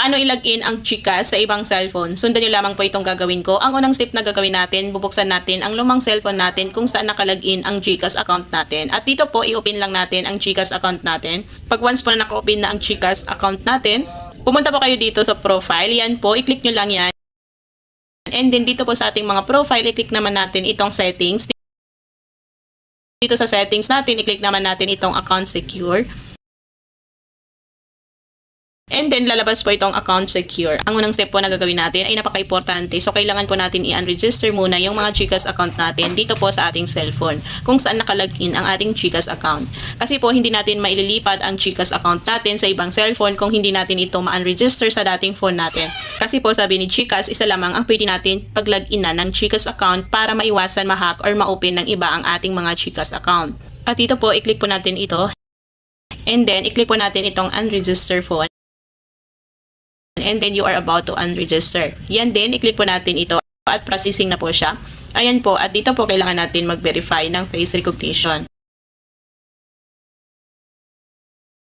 Paano i-login ang GCash sa ibang cellphone? Sundan nyo lamang po itong gagawin ko. Ang unang step na gagawin natin, bubuksan natin ang lumang cellphone natin kung saan nakalagin ang GCash account natin. At dito po, i-open lang natin ang GCash account natin. Pag once po na naka-open na ang GCash account natin, pumunta po kayo dito sa profile. Yan po, i-click nyo lang yan. And then dito po sa ating mga profile, i-click naman natin itong settings. Dito sa settings natin, i-click naman natin itong account secure. And then, lalabas po itong account secure. Ang unang step po na gagawin natin ay napaka-importante. So, kailangan po natin i-unregister muna yung mga GCash account natin dito po sa ating cellphone kung saan nakalagin ang ating GCash account. Kasi po, hindi natin maililipat ang GCash account natin sa ibang cellphone kung hindi natin ito ma-unregister sa dating phone natin. Kasi po, sabi ni GCash, isa lamang ang pwede natin pag-login ng GCash account para maiwasan ma-hack or ma-open ng iba ang ating mga GCash account. At dito po, i-click po natin ito. And then, i-click po natin itong unregister phone. And then you are about to unregister. Yan din, i-click po natin ito at processing na po siya. Ayan po, at dito po kailangan natin mag-verify ng face recognition.